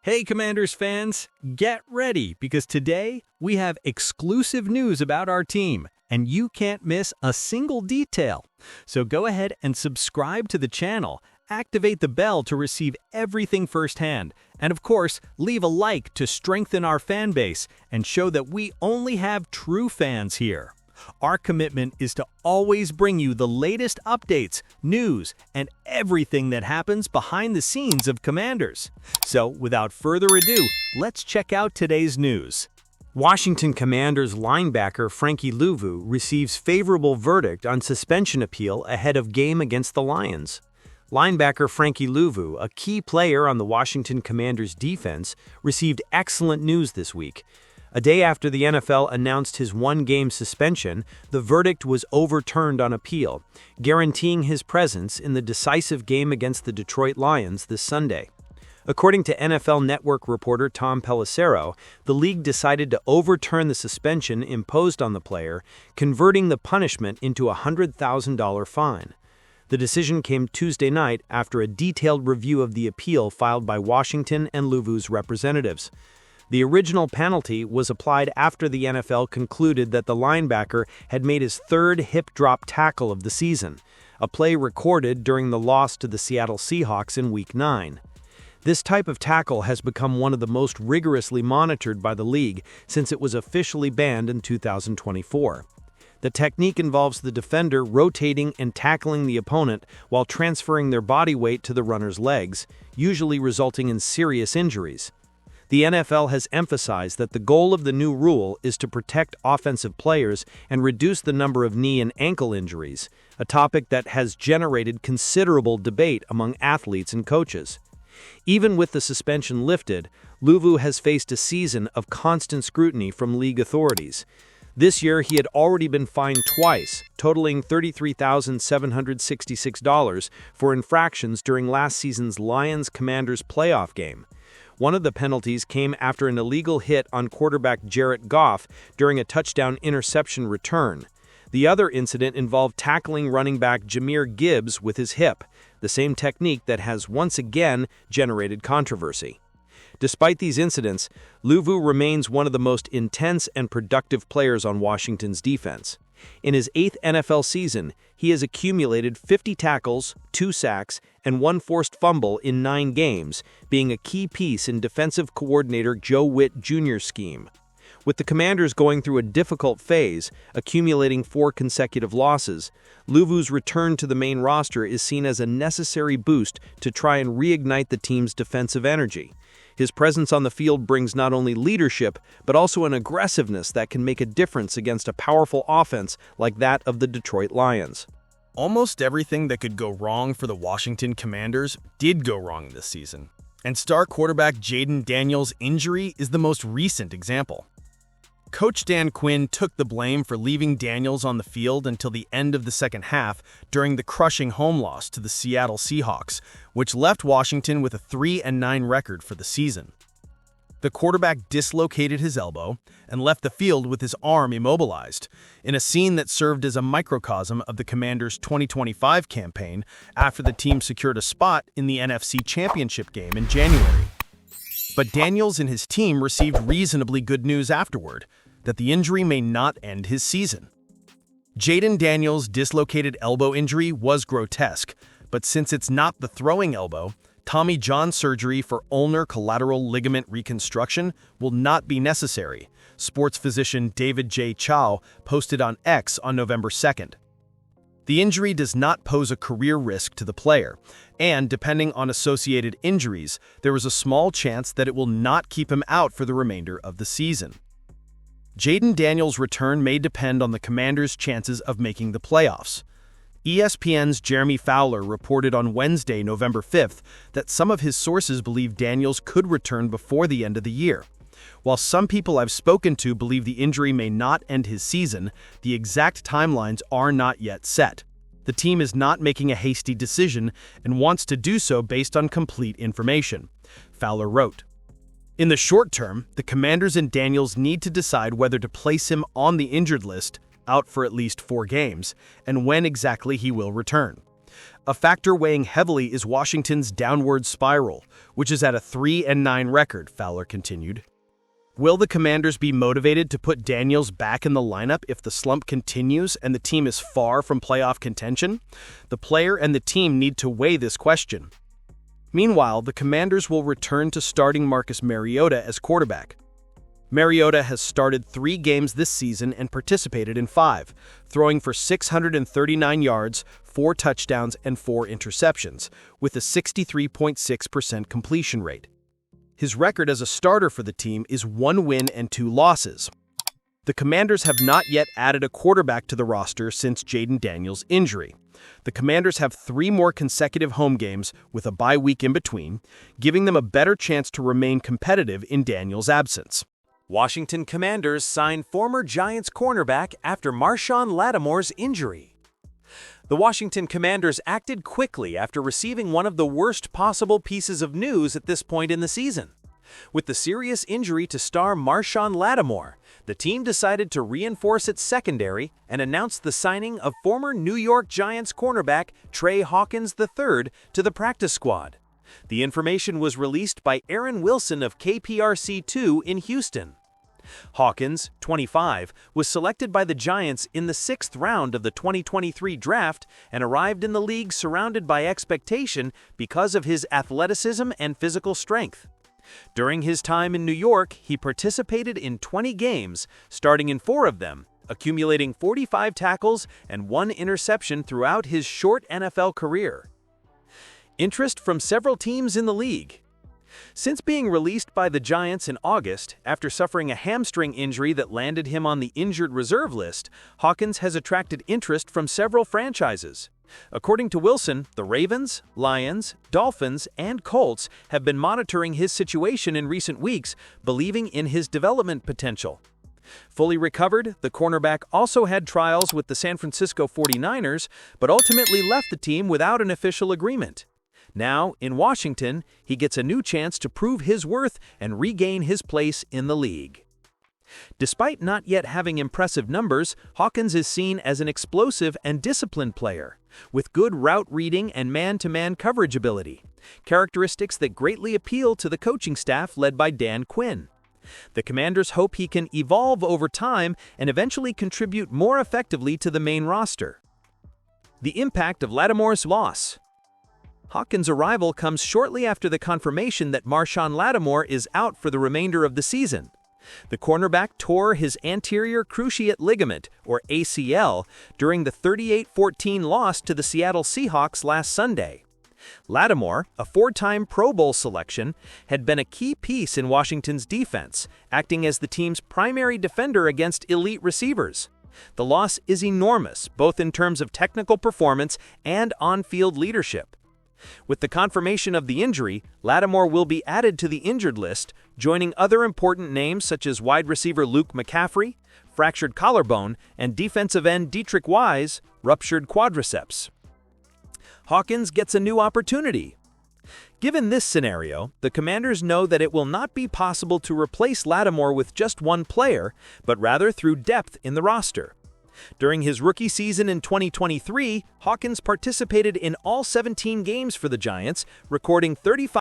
Hey Commanders fans, get ready because today we have exclusive news about our team and you can't miss a single detail. So go ahead and subscribe to the channel, activate the bell to receive everything firsthand, and of course, leave a like to strengthen our fan base and show that we only have true fans here. Our commitment is to always bring you the latest updates, news, and everything that happens behind the scenes of Commanders. So, without further ado, let's check out today's news. Washington Commanders linebacker Frankie Luvu receives favorable verdict on suspension appeal ahead of game against the Lions. Linebacker Frankie Luvu, a key player on the Washington Commanders defense, received excellent news this week. A day after the NFL announced his one-game suspension, the verdict was overturned on appeal, guaranteeing his presence in the decisive game against the Detroit Lions this Sunday. According to NFL Network reporter Tom Pelissero, the league decided to overturn the suspension imposed on the player, converting the punishment into a $100,000 fine. The decision came Tuesday night after a detailed review of the appeal filed by Washington and Luvu's representatives. The original penalty was applied after the NFL concluded that the linebacker had made his third hip drop tackle of the season, a play recorded during the loss to the Seattle Seahawks in Week 9. This type of tackle has become one of the most rigorously monitored by the league since it was officially banned in 2024. The technique involves the defender rotating and tackling the opponent while transferring their body weight to the runner's legs, usually resulting in serious injuries. The NFL has emphasized that the goal of the new rule is to protect offensive players and reduce the number of knee and ankle injuries, a topic that has generated considerable debate among athletes and coaches. Even with the suspension lifted, Luvu has faced a season of constant scrutiny from league authorities. This year, he had already been fined twice, totaling $33,766 for infractions during last season's Lions-Commanders playoff game. One of the penalties came after an illegal hit on quarterback Jared Goff during a touchdown-interception return. The other incident involved tackling running back Jahmyr Gibbs with his hip, the same technique that has once again generated controversy. Despite these incidents, Luvu remains one of the most intense and productive players on Washington's defense. In his 8th NFL season, he has accumulated 50 tackles, 2 sacks, and 1 forced fumble in 9 games, being a key piece in defensive coordinator Joe Witt Jr.'s scheme. With the Commanders going through a difficult phase, accumulating 4 consecutive losses, Luvu's return to the main roster is seen as a necessary boost to try and reignite the team's defensive energy. His presence on the field brings not only leadership, but also an aggressiveness that can make a difference against a powerful offense like that of the Detroit Lions. Almost everything that could go wrong for the Washington Commanders did go wrong this season, and star quarterback Jayden Daniels' injury is the most recent example. Coach Dan Quinn took the blame for leaving Daniels on the field until the end of the second half during the crushing home loss to the Seattle Seahawks, which left Washington with a 3-9 record for the season. The quarterback dislocated his elbow and left the field with his arm immobilized, in a scene that served as a microcosm of the Commanders' 2025 campaign after the team secured a spot in the NFC Championship game in January. But Daniels and his team received reasonably good news afterward, that the injury may not end his season. Jayden Daniels' dislocated elbow injury was grotesque, but since it's not the throwing elbow, Tommy John surgery for ulnar collateral ligament reconstruction will not be necessary, sports physician David J. Chow posted on X on November 2nd. The injury does not pose a career risk to the player, and depending on associated injuries, there is a small chance that it will not keep him out for the remainder of the season. Jayden Daniels' return may depend on the Commanders' chances of making the playoffs. ESPN's Jeremy Fowler reported on Wednesday, November 5th, that some of his sources believe Daniels could return before the end of the year. While some people I've spoken to believe the injury may not end his season, the exact timelines are not yet set. The team is not making a hasty decision and wants to do so based on complete information, Fowler wrote. In the short term, the Commanders and Daniels need to decide whether to place him on the injured list, out for at least 4 games, and when exactly he will return. A factor weighing heavily is Washington's downward spiral, which is at a 3-9 record, Fowler continued. Will the Commanders be motivated to put Daniels back in the lineup if the slump continues and the team is far from playoff contention? The player and the team need to weigh this question. Meanwhile, the Commanders will return to starting Marcus Mariota as quarterback. Mariota has started 3 games this season and participated in 5, throwing for 639 yards, 4 touchdowns, and 4 interceptions, with a 63.6% completion rate. His record as a starter for the team is 1 win and 2 losses. The Commanders have not yet added a quarterback to the roster since Jayden Daniels' injury. The Commanders have 3 more consecutive home games with a bye week in between, giving them a better chance to remain competitive in Daniels' absence. Washington Commanders sign former Giants cornerback after Lattimore's injury. The Washington Commanders acted quickly after receiving one of the worst possible pieces of news at this point in the season. With the serious injury to star Lattimore, the team decided to reinforce its secondary and announced the signing of former New York Giants cornerback Trey Hawkins III to the practice squad. The information was released by Aaron Wilson of KPRC2 in Houston. Hawkins, 25, was selected by the Giants in the 6th round of the 2023 draft and arrived in the league surrounded by expectation because of his athleticism and physical strength. During his time in New York, he participated in 20 games, starting in 4 of them, accumulating 45 tackles and 1 interception throughout his short NFL career. Interest from several teams in the league. Since being released by the Giants in August, after suffering a hamstring injury that landed him on the injured reserve list, Hawkins has attracted interest from several franchises. According to Wilson, the Ravens, Lions, Dolphins, and Colts have been monitoring his situation in recent weeks, believing in his development potential. Fully recovered, the cornerback also had trials with the San Francisco 49ers, but ultimately left the team without an official agreement. Now, in Washington, he gets a new chance to prove his worth and regain his place in the league. Despite not yet having impressive numbers, Hawkins is seen as an explosive and disciplined player, with good route reading and man-to-man coverage ability, characteristics that greatly appeal to the coaching staff led by Dan Quinn. The Commanders hope he can evolve over time and eventually contribute more effectively to the main roster. The impact of Lattimore's loss. Hawkins' arrival comes shortly after the confirmation that Lattimore is out for the remainder of the season. The cornerback tore his anterior cruciate ligament, or ACL, during the 38-14 loss to the Seattle Seahawks last Sunday. Lattimore, a 4-time Pro Bowl selection, had been a key piece in Washington's defense, acting as the team's primary defender against elite receivers. The loss is enormous, both in terms of technical performance and on-field leadership. With the confirmation of the injury, Lattimore will be added to the injured list, joining other important names such as wide receiver Luke McCaffrey, fractured collarbone, and defensive end Dietrich Wise, ruptured quadriceps. Hawkins gets a new opportunity. Given this scenario, the Commanders know that it will not be possible to replace Lattimore with just one player, but rather through depth in the roster. During his rookie season in 2023, Hawkins participated in all 17 games for the Giants, recording 35